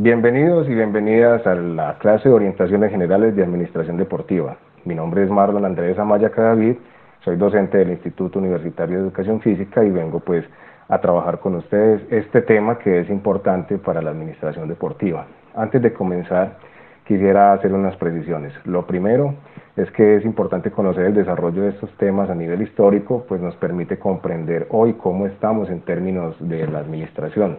Bienvenidos y bienvenidas a la clase de Orientaciones Generales de Administración Deportiva. Mi nombre es Marlon Andrés Amaya Cadavid, soy docente del Instituto Universitario de Educación Física y vengo pues a trabajar con ustedes este tema que es importante para la administración deportiva. Antes de comenzar, quisiera hacer unas precisiones. Lo primero es que es importante conocer el desarrollo de estos temas a nivel histórico, pues nos permite comprender hoy cómo estamos en términos de la administración.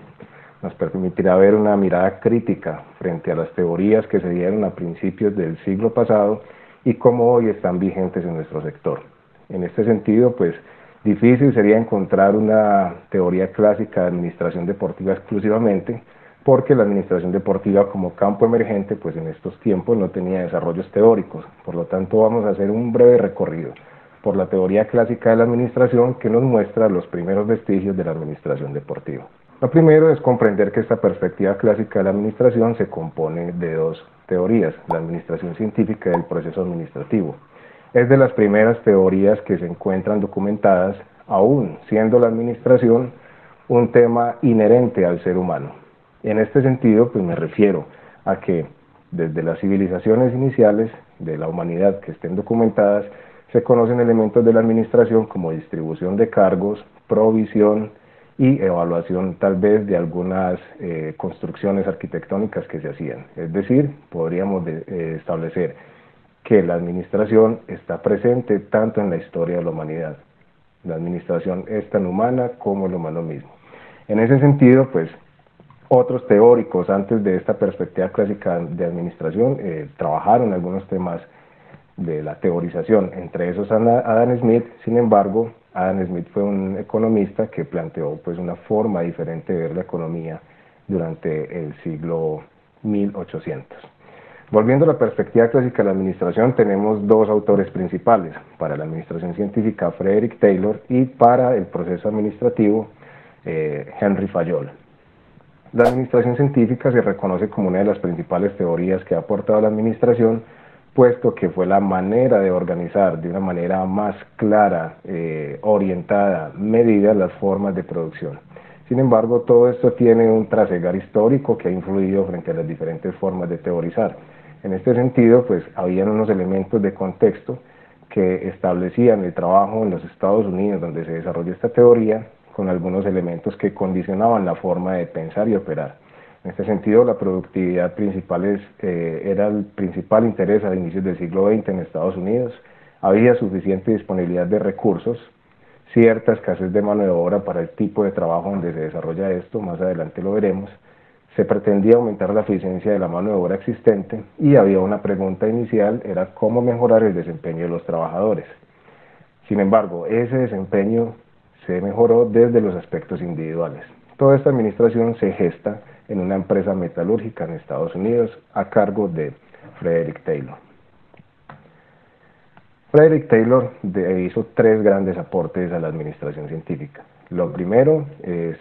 Nos permitirá ver una mirada crítica frente a las teorías que se dieron a principios del siglo pasado y cómo hoy están vigentes en nuestro sector. En este sentido, pues difícil sería encontrar una teoría clásica de administración deportiva exclusivamente, porque la administración deportiva como campo emergente, pues en estos tiempos no tenía desarrollos teóricos. Por lo tanto, vamos a hacer un breve recorrido por la teoría clásica de la administración que nos muestra los primeros vestigios de la administración deportiva. Lo primero es comprender que esta perspectiva clásica de la administración se compone de dos teorías, la administración científica y el proceso administrativo. Es de las primeras teorías que se encuentran documentadas, aún siendo la administración un tema inherente al ser humano. En este sentido, pues me refiero a que desde las civilizaciones iniciales de la humanidad que estén documentadas, se conocen elementos de la administración como distribución de cargos, provisión y evaluación tal vez de algunas construcciones arquitectónicas que se hacían. Es decir, podríamos establecer que la administración está presente tanto en la historia de la humanidad. La administración es tan humana como el humano mismo. En ese sentido, pues, otros teóricos antes de esta perspectiva clásica de administración trabajaron algunos temas de la teorización, entre esos Adam Smith. Sin embargo, Adam Smith fue un economista que planteó pues una forma diferente de ver la economía durante el siglo 1800. Volviendo a la perspectiva clásica de la administración, tenemos dos autores principales, para la administración científica Frederick Taylor y para el proceso administrativo Henry Fayol. La administración científica se reconoce como una de las principales teorías que ha aportado la administración, puesto que fue la manera de organizar de una manera más clara, orientada, medida las formas de producción. Sin embargo, todo esto tiene un trasegar histórico que ha influido frente a las diferentes formas de teorizar. En este sentido, pues habían unos elementos de contexto que establecían el trabajo en los Estados Unidos, donde se desarrolló esta teoría, con algunos elementos que condicionaban la forma de pensar y operar. En este sentido, la productividad principal era el principal interés a inicios del siglo XX en Estados Unidos. Había suficiente disponibilidad de recursos, cierta escasez de mano de obra para el tipo de trabajo donde se desarrolla esto, más adelante lo veremos. Se pretendía aumentar la eficiencia de la mano de obra existente y había una pregunta inicial, era cómo mejorar el desempeño de los trabajadores. Sin embargo, ese desempeño se mejoró desde los aspectos individuales. Toda esta administración se gesta en una empresa metalúrgica en Estados Unidos a cargo de Frederick Taylor. Frederick Taylor hizo tres grandes aportes a la administración científica. Lo primero es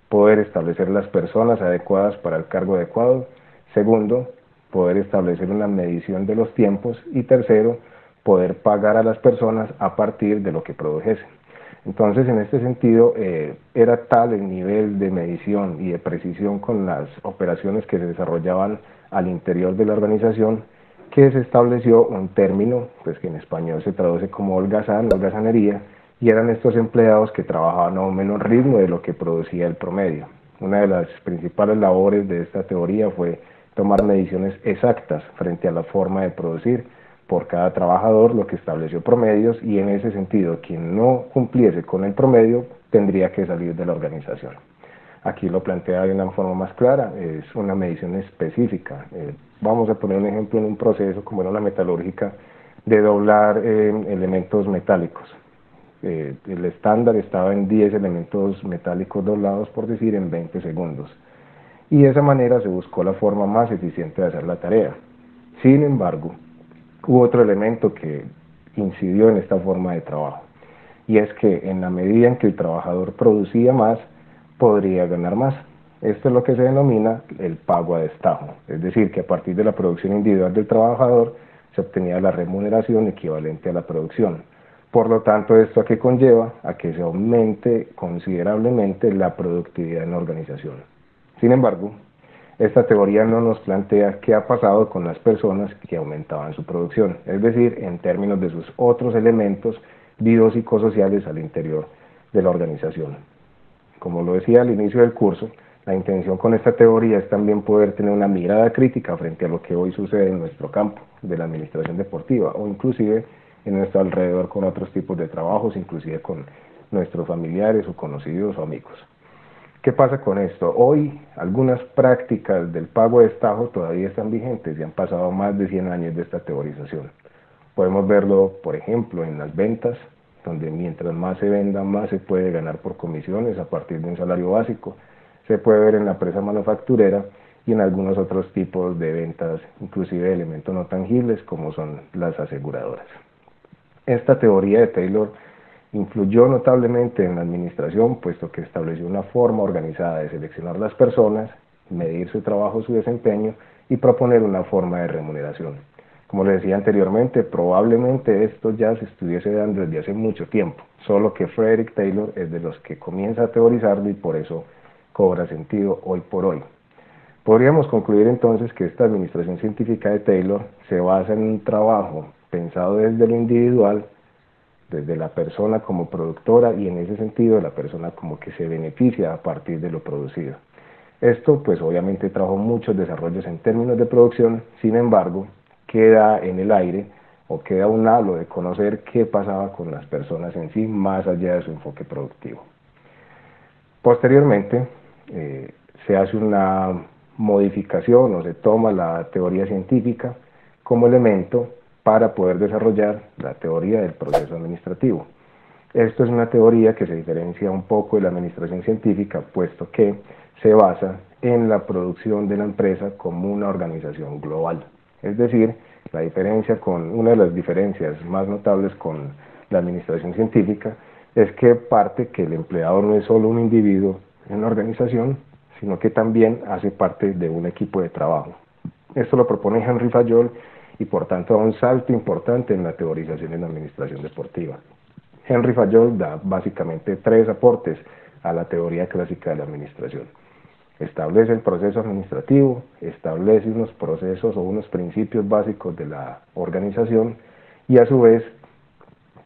poder establecer las personas adecuadas para el cargo adecuado. Segundo, poder establecer una medición de los tiempos. Y tercero, poder pagar a las personas a partir de lo que produjesen. Entonces, en este sentido, era tal el nivel de medición y de precisión con las operaciones que se desarrollaban al interior de la organización, que se estableció un término, pues que en español se traduce como holgazán, holgazanería, y eran estos empleados que trabajaban a un menor ritmo de lo que producía el promedio. Una de las principales labores de esta teoría fue tomar mediciones exactas frente a la forma de producir por cada trabajador, lo que estableció promedios, y en ese sentido quien no cumpliese con el promedio tendría que salir de la organización. Aquí lo plantea de una forma más clara, es una medición específica. Vamos a poner un ejemplo en un proceso como era la metalúrgica de doblar elementos metálicos. El estándar estaba en 10 elementos metálicos doblados, por decir, en 20 segundos. Y de esa manera se buscó la forma más eficiente de hacer la tarea. Sin embargo, hubo otro elemento que incidió en esta forma de trabajo, y es que en la medida en que el trabajador producía más, podría ganar más. Esto es lo que se denomina el pago a destajo, es decir, que a partir de la producción individual del trabajador se obtenía la remuneración equivalente a la producción. Por lo tanto, ¿esto a qué conlleva? A que se aumente considerablemente la productividad en la organización. Sin embargo, Esta teoría no nos plantea qué ha pasado con las personas que aumentaban su producción, es decir, en términos de sus otros elementos biopsicosociales al interior de la organización. Como lo decía al inicio del curso, la intención con esta teoría es también poder tener una mirada crítica frente a lo que hoy sucede en nuestro campo de la administración deportiva o inclusive en nuestro alrededor con otros tipos de trabajos, inclusive con nuestros familiares o conocidos o amigos. ¿Qué pasa con esto? Hoy algunas prácticas del pago de destajo todavía están vigentes y han pasado más de 100 años de esta teorización. Podemos verlo, por ejemplo, en las ventas, donde mientras más se venda, más se puede ganar por comisiones a partir de un salario básico. Se puede ver en la empresa manufacturera y en algunos otros tipos de ventas, inclusive de elementos no tangibles como son las aseguradoras. Esta teoría de Taylor influyó notablemente en la administración, puesto que estableció una forma organizada de seleccionar las personas, medir su trabajo, su desempeño y proponer una forma de remuneración. Como les decía anteriormente, probablemente esto ya se estuviese dando desde hace mucho tiempo, solo que Frederick Taylor es de los que comienza a teorizarlo y por eso cobra sentido hoy por hoy. Podríamos concluir entonces que esta administración científica de Taylor se basa en un trabajo pensado desde lo individual, desde la persona como productora y en ese sentido la persona como que se beneficia a partir de lo producido. Esto pues obviamente trajo muchos desarrollos en términos de producción, sin embargo queda en el aire o queda un halo de conocer qué pasaba con las personas en sí más allá de su enfoque productivo. Posteriormente se hace una modificación o se toma la teoría científica como elemento para poder desarrollar la teoría del proceso administrativo. Esto es una teoría que se diferencia un poco de la administración científica, puesto que se basa en la producción de la empresa como una organización global. Es decir, una de las diferencias más notables con la administración científica es que parte que el empleado no es solo un individuo en la organización, sino que también hace parte de un equipo de trabajo. Esto lo propone Henry Fayol y por tanto da un salto importante en la teorización en la administración deportiva. Henry Fayol da básicamente 3 aportes a la teoría clásica de la administración. Establece el proceso administrativo, establece unos procesos o unos principios básicos de la organización y a su vez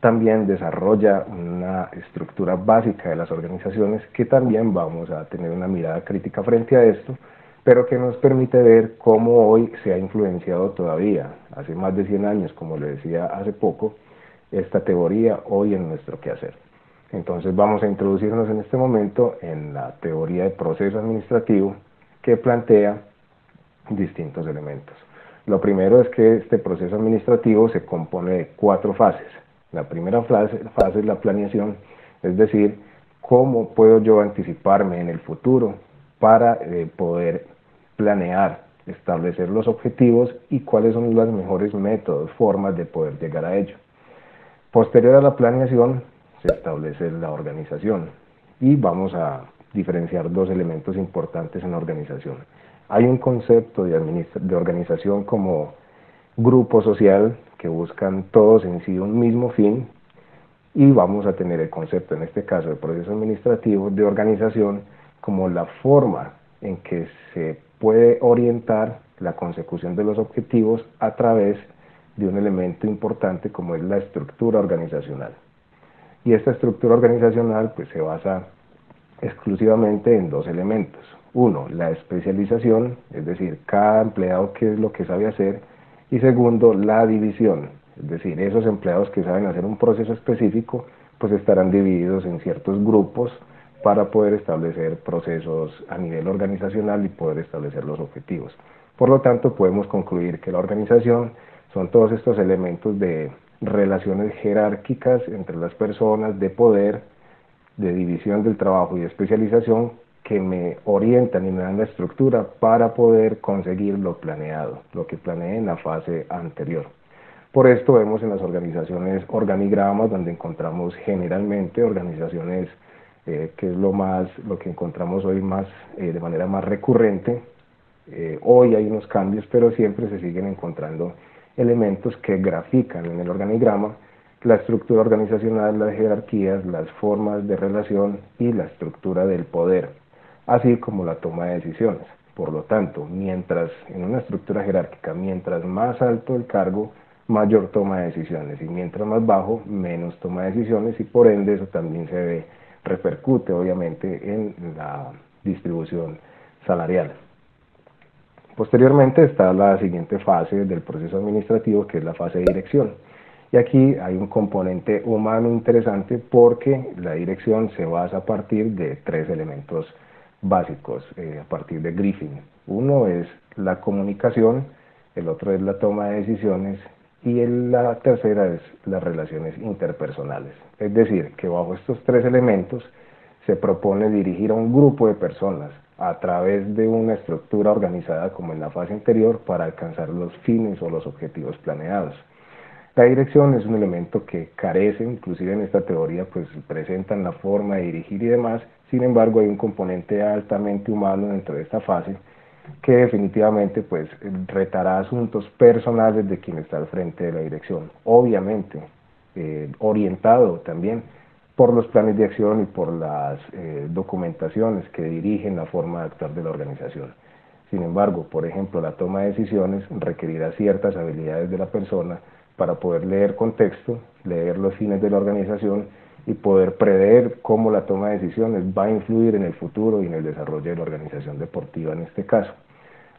también desarrolla una estructura básica de las organizaciones que también vamos a tener una mirada crítica frente a esto, pero que nos permite ver cómo hoy se ha influenciado todavía, hace más de 100 años, como le decía hace poco, esta teoría hoy en nuestro quehacer. Entonces vamos a introducirnos en este momento en la teoría de proceso administrativo que plantea distintos elementos. Lo primero es que este proceso administrativo se compone de 4 fases. La primera fase es la planeación, es decir, cómo puedo yo anticiparme en el futuro para poder planear, establecer los objetivos y cuáles son los mejores métodos, formas de poder llegar a ello. Posterior a la planeación se establece la organización y vamos a diferenciar 2 elementos importantes en la organización. Hay un concepto de organización como grupo social que buscan todos en sí un mismo fin y vamos a tener el concepto, en este caso, de proceso administrativo de organización como la forma en que se puede orientar la consecución de los objetivos a través de un elemento importante como es la estructura organizacional. Y esta estructura organizacional pues se basa exclusivamente en 2 elementos. Uno, la especialización, es decir, cada empleado qué es lo que sabe hacer, y segundo, la división, es decir, esos empleados que saben hacer un proceso específico, pues estarán divididos en ciertos grupos para poder establecer procesos a nivel organizacional y poder establecer los objetivos. Por lo tanto, podemos concluir que la organización son todos estos elementos de relaciones jerárquicas entre las personas, de poder, de división del trabajo y de especialización que me orientan y me dan la estructura para poder conseguir lo planeado, lo que planeé en la fase anterior. Por esto vemos en las organizaciones organigramas donde encontramos generalmente organizaciones que es lo que encontramos hoy más de manera más recurrente. Hoy hay unos cambios, pero siempre se siguen encontrando elementos que grafican en el organigrama la estructura organizacional, las jerarquías, las formas de relación y la estructura del poder, así como la toma de decisiones. Por lo tanto, mientras en una estructura jerárquica, mientras más alto el cargo, mayor toma de decisiones, y mientras más bajo, menos toma de decisiones, y por ende eso también repercute obviamente en la distribución salarial. Posteriormente está la siguiente fase del proceso administrativo, que es la fase de dirección. Y aquí hay un componente humano interesante, porque la dirección se basa a partir de tres elementos básicos, a partir de Griffin. Uno es la comunicación, el otro es la toma de decisiones, y la tercera es las relaciones interpersonales. Es decir, que bajo estos tres elementos se propone dirigir a un grupo de personas a través de una estructura organizada como en la fase anterior, para alcanzar los fines o los objetivos planeados. La dirección es un elemento que carece, inclusive en esta teoría pues presentan la forma de dirigir y demás. Sin embargo, hay un componente altamente humano dentro de esta fase, que definitivamente pues retará asuntos personales de quien está al frente de la dirección, obviamente orientado también por los planes de acción y por las documentaciones que dirigen la forma de actuar de la organización. Sin embargo, por ejemplo, la toma de decisiones requerirá ciertas habilidades de la persona para poder leer contexto, leer los fines de la organización y poder prever cómo la toma de decisiones va a influir en el futuro y en el desarrollo de la organización deportiva en este caso.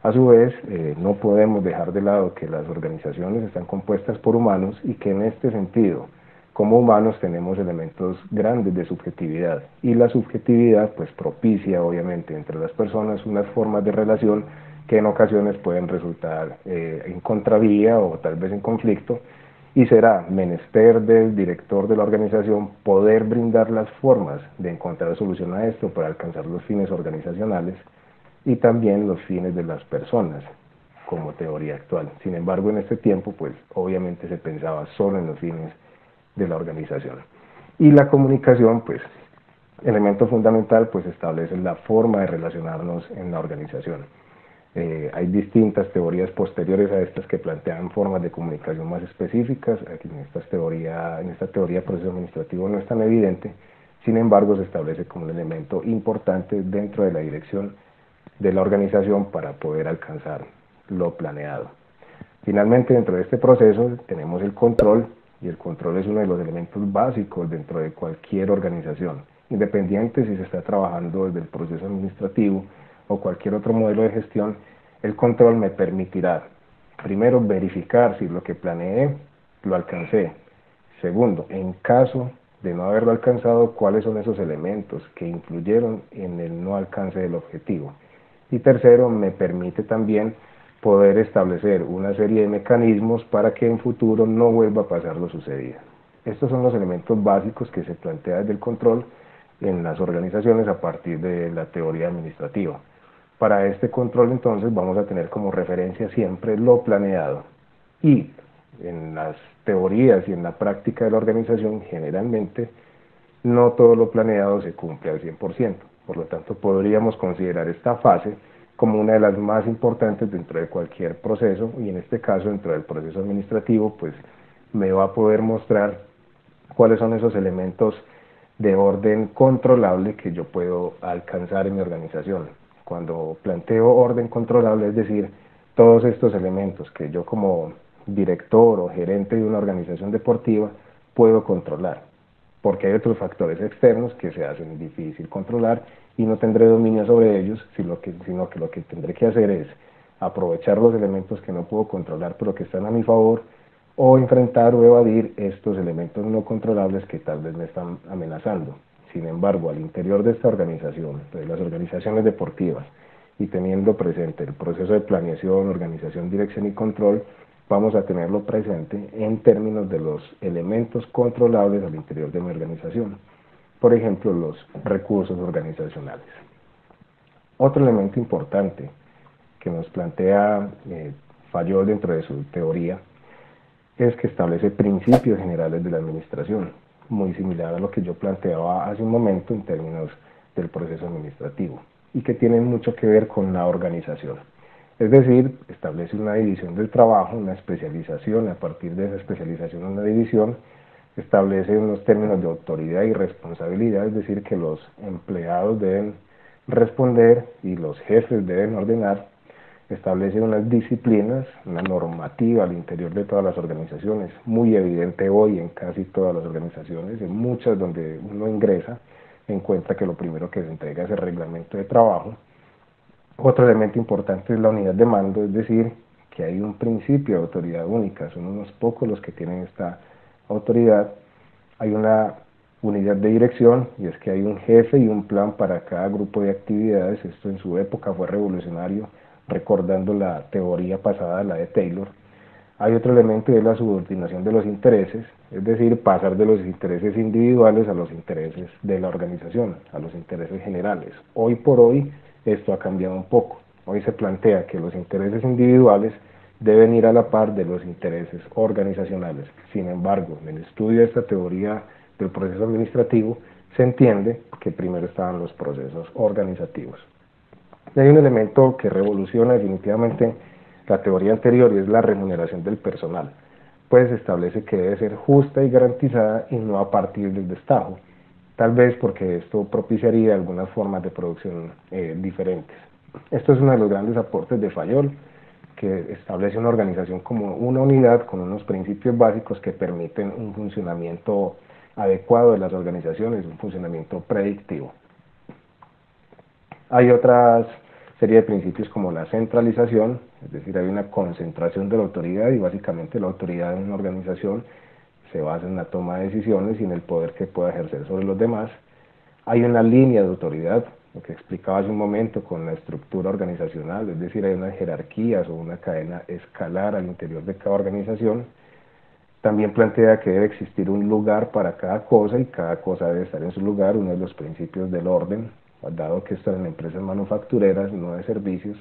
A su vez, no podemos dejar de lado que las organizaciones están compuestas por humanos, y que en este sentido, como humanos, tenemos elementos grandes de subjetividad, y la subjetividad pues propicia obviamente entre las personas unas formas de relación que en ocasiones pueden resultar en contravía o tal vez en conflicto, y será menester del director de la organización poder brindar las formas de encontrar solución a esto para alcanzar los fines organizacionales y también los fines de las personas, como teoría actual. Sin embargo, en este tiempo, pues obviamente se pensaba solo en los fines de la organización. Y la comunicación, pues, elemento fundamental, pues establece la forma de relacionarnos en la organización. Hay distintas teorías posteriores a estas que plantean formas de comunicación más específicas. Aquí en esta teoría proceso administrativo no es tan evidente. Sin embargo, se establece como un elemento importante dentro de la dirección de la organización para poder alcanzar lo planeado. Finalmente, dentro de este proceso tenemos el control, y el control es uno de los elementos básicos dentro de cualquier organización, independiente si se está trabajando desde el proceso administrativo o cualquier otro modelo de gestión. El control me permitirá, primero, verificar si lo que planeé lo alcancé. Segundo, en caso de no haberlo alcanzado, cuáles son esos elementos que influyeron en el no alcance del objetivo. Y tercero, me permite también poder establecer una serie de mecanismos para que en futuro no vuelva a pasar lo sucedido. Estos son los elementos básicos que se plantea desde el control en las organizaciones a partir de la teoría administrativa. Para este control, entonces, vamos a tener como referencia siempre lo planeado, y en las teorías y en la práctica de la organización, generalmente no todo lo planeado se cumple al 100%. Por lo tanto, podríamos considerar esta fase como una de las más importantes dentro de cualquier proceso, y en este caso dentro del proceso administrativo pues me va a poder mostrar cuáles son esos elementos de orden controlable que yo puedo alcanzar en mi organización. Cuando planteo orden controlable, es decir, todos estos elementos que yo como director o gerente de una organización deportiva puedo controlar, porque hay otros factores externos que se hacen difícil controlar y no tendré dominio sobre ellos, sino que lo que tendré que hacer es aprovechar los elementos que no puedo controlar pero que están a mi favor, o enfrentar o evadir estos elementos no controlables que tal vez me están amenazando. Sin embargo, al interior de esta organización, de las organizaciones deportivas, y teniendo presente el proceso de planeación, organización, dirección y control, vamos a tenerlo presente en términos de los elementos controlables al interior de mi organización. Por ejemplo, los recursos organizacionales. Otro elemento importante que nos plantea Fayol dentro de su teoría es que establece principios generales de la administración, muy similar a lo que yo planteaba hace un momento en términos del proceso administrativo, y que tienen mucho que ver con la organización. Es decir, establece una división del trabajo, una especialización, a partir de esa especialización una división, establece unos términos de autoridad y responsabilidad, es decir, que los empleados deben responder y los jefes deben ordenar, establece unas disciplinas, una normativa al interior de todas las organizaciones, muy evidente hoy en casi todas las organizaciones, en muchas donde uno ingresa, encuentra que lo primero que se entrega es el reglamento de trabajo. Otro elemento importante es la unidad de mando, es decir, que hay un principio de autoridad única, son unos pocos los que tienen esta autoridad. Hay una unidad de dirección, y es que hay un jefe y un plan para cada grupo de actividades. Esto en su época fue revolucionario, recordando la teoría pasada, la de Taylor. Hay otro elemento y es la subordinación de los intereses, es decir, pasar de los intereses individuales a los intereses de la organización, a los intereses generales. Hoy por hoy esto ha cambiado un poco. Hoy se plantea que los intereses individuales deben ir a la par de los intereses organizacionales. Sin embargo, en el estudio de esta teoría del proceso administrativo, se entiende que primero estaban los procesos organizativos. Y hay un elemento que revoluciona definitivamente la teoría anterior y es la remuneración del personal, pues establece que debe ser justa y garantizada y no a partir del destajo, tal vez porque esto propiciaría algunas formas de producción diferentes. Esto es uno de los grandes aportes de Fayol, que establece una organización como una unidad con unos principios básicos que permiten un funcionamiento adecuado de las organizaciones, un funcionamiento predictivo. Hay otras serie de principios como la centralización, es decir, hay una concentración de la autoridad y básicamente la autoridad en una organización se basa en la toma de decisiones y en el poder que pueda ejercer sobre los demás. Hay una línea de autoridad, lo que explicaba hace un momento con la estructura organizacional, es decir, hay unas jerarquías o una cadena escalar al interior de cada organización. También plantea que debe existir un lugar para cada cosa y cada cosa debe estar en su lugar, uno de los principios del orden, dado que están en empresas manufactureras, no de servicios,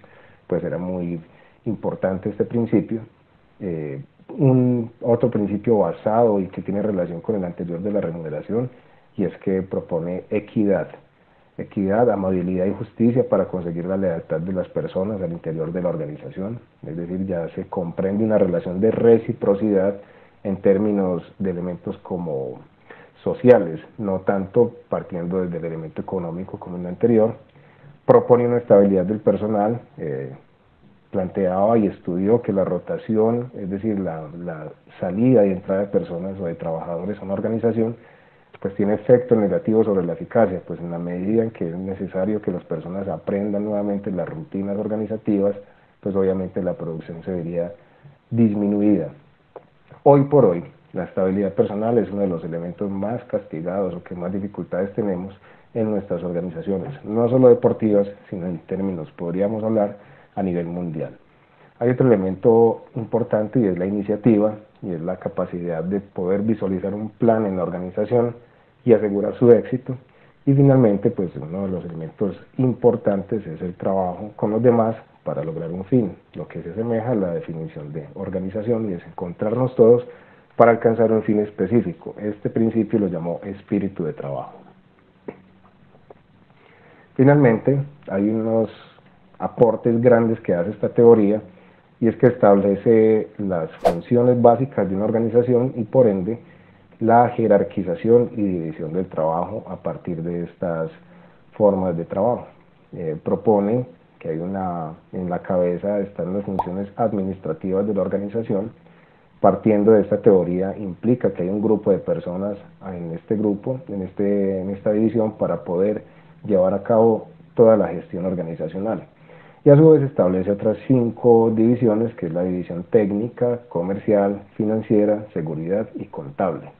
pues era muy importante este principio. Otro principio basado y que tiene relación con el anterior de la remuneración, y es que propone equidad, amabilidad y justicia para conseguir la lealtad de las personas al interior de la organización, es decir, ya se comprende una relación de reciprocidad en términos de elementos como sociales, no tanto partiendo desde el elemento económico como en el anterior. Propone una estabilidad del personal, planteaba y estudió que la rotación, es decir, la salida y entrada de personas o de trabajadores a una organización, pues tiene efecto negativo sobre la eficacia, pues en la medida en que es necesario que las personas aprendan nuevamente las rutinas organizativas, pues obviamente la producción se vería disminuida. Hoy por hoy, la estabilidad personal es uno de los elementos más castigados o que más dificultades tenemos en nuestras organizaciones, no solo deportivas, sino en términos, podríamos hablar, a nivel mundial. Hay otro elemento importante y es la iniciativa, y es la capacidad de poder visualizar un plan en la organización y asegurar su éxito. Y finalmente, pues uno de los elementos importantes es el trabajo con los demás para lograr un fin, lo que se asemeja a la definición de organización y es encontrarnos todos para alcanzar un fin específico. Este principio lo llamó espíritu de trabajo. Finalmente, hay unos aportes grandes que hace esta teoría y es que establece las funciones básicas de una organización y por ende la jerarquización y división del trabajo a partir de estas formas de trabajo. Propone que hay en la cabeza están las funciones administrativas de la organización. Partiendo de esta teoría implica que hay un grupo de personas en este grupo, en esta división para poder llevar a cabo toda la gestión organizacional. Y a su vez establece otras 5 divisiones, que es la división técnica, comercial, financiera, seguridad y contable.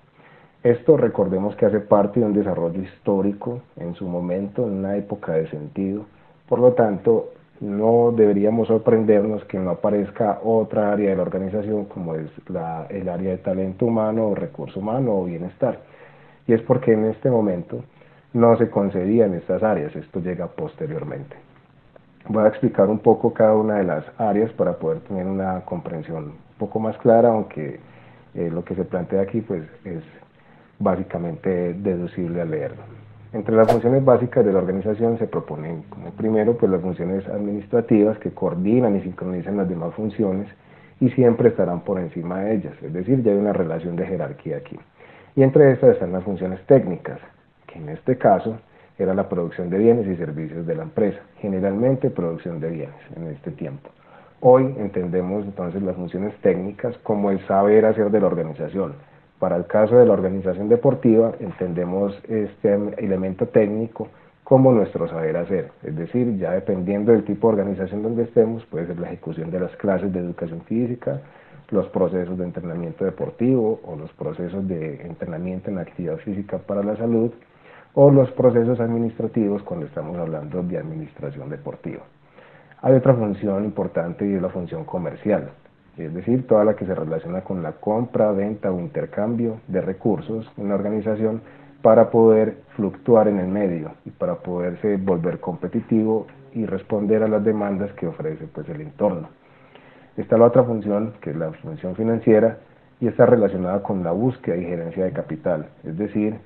Esto recordemos que hace parte de un desarrollo histórico en su momento, en una época de sentido. Por lo tanto, no deberíamos sorprendernos que no aparezca otra área de la organización como es el área de talento humano o recurso humano o bienestar. Y es porque en este momento no se concedían estas áreas, esto llega posteriormente. Voy a explicar un poco cada una de las áreas para poder tener una comprensión un poco más clara, aunque lo que se plantea aquí pues es básicamente deducible al leerlo. Entre las funciones básicas de la organización se proponen como primero pues las funciones administrativas que coordinan y sincronizan las demás funciones y siempre estarán por encima de ellas, es decir, ya hay una relación de jerarquía aquí. Y entre estas están las funciones técnicas, que en este caso era la producción de bienes y servicios de la empresa, generalmente producción de bienes en este tiempo. Hoy entendemos entonces las funciones técnicas como el saber hacer de la organización. Para el caso de la organización deportiva, entendemos este elemento técnico como nuestro saber hacer, es decir, ya dependiendo del tipo de organización donde estemos, puede ser la ejecución de las clases de educación física, los procesos de entrenamiento deportivo o los procesos de entrenamiento en actividad física para la salud o los procesos administrativos cuando estamos hablando de administración deportiva. Hay otra función importante y es la función comercial, es decir, toda la que se relaciona con la compra, venta o intercambio de recursos en la organización para poder fluctuar en el medio y para poderse volver competitivo y responder a las demandas que ofrece pues, el entorno. Está la otra función, que es la función financiera, y está relacionada con la búsqueda y gerencia de capital, es decir,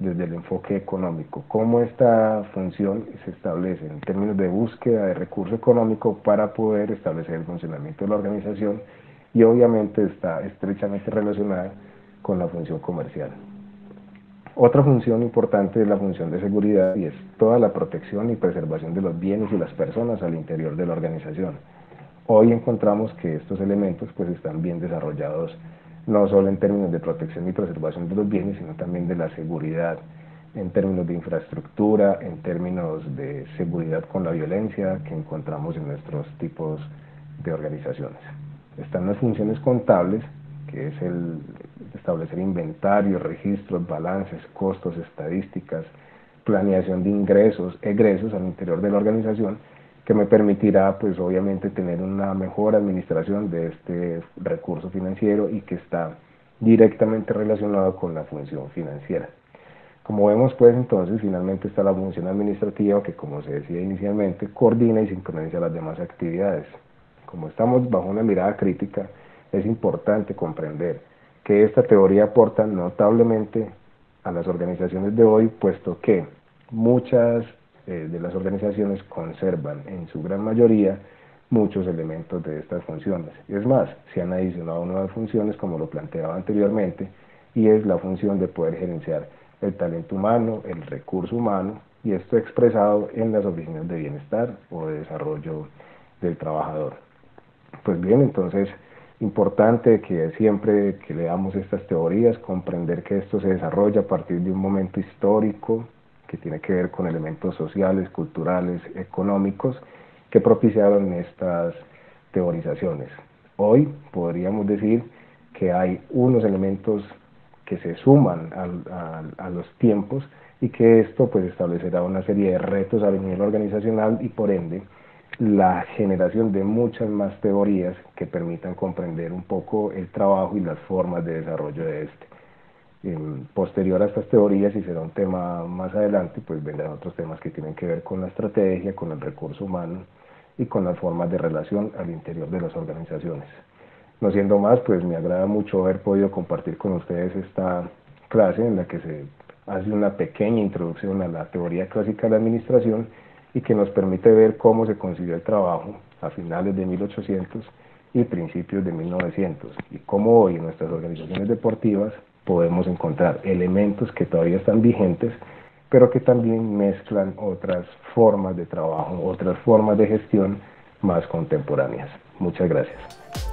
desde el enfoque económico, cómo esta función se establece en términos de búsqueda de recurso económico para poder establecer el funcionamiento de la organización y obviamente está estrechamente relacionada con la función comercial. Otra función importante es la función de seguridad y es toda la protección y preservación de los bienes y las personas al interior de la organización. Hoy encontramos que estos elementos pues están bien desarrollados no solo en términos de protección y preservación de los bienes, sino también de la seguridad, en términos de infraestructura, en términos de seguridad con la violencia que encontramos en nuestros tipos de organizaciones. Están las funciones contables, que es el establecer inventarios, registros, balances, costos, estadísticas, planeación de ingresos, egresos al interior de la organización, que me permitirá pues obviamente tener una mejor administración de este recurso financiero y que está directamente relacionado con la función financiera. Como vemos pues entonces finalmente está la función administrativa que como se decía inicialmente coordina y sincroniza las demás actividades. Como estamos bajo una mirada crítica, es importante comprender que esta teoría aporta notablemente a las organizaciones de hoy, puesto que muchas de las organizaciones conservan en su gran mayoría muchos elementos de estas funciones. Es más, se han adicionado nuevas funciones como lo planteaba anteriormente y es la función de poder gerenciar el talento humano, el recurso humano y esto expresado en las oficinas de bienestar o de desarrollo del trabajador. Pues bien, entonces importante que siempre que leamos estas teorías comprender que esto se desarrolla a partir de un momento histórico que tiene que ver con elementos sociales, culturales, económicos, que propiciaron estas teorizaciones. Hoy podríamos decir que hay unos elementos que se suman a los tiempos y que esto pues establecerá una serie de retos a nivel organizacional y por ende la generación de muchas más teorías que permitan comprender un poco el trabajo y las formas de desarrollo de este. Posterior a estas teorías, y será un tema más adelante, pues vendrán otros temas que tienen que ver con la estrategia, con el recurso humano y con las formas de relación al interior de las organizaciones. No siendo más, pues me agrada mucho haber podido compartir con ustedes esta clase en la que se hace una pequeña introducción a la teoría clásica de la administración y que nos permite ver cómo se concibió el trabajo a finales de 1800 y principios de 1900 y cómo hoy en nuestras organizaciones deportivas podemos encontrar elementos que todavía están vigentes, pero que también mezclan otras formas de trabajo, otras formas de gestión más contemporáneas. Muchas gracias.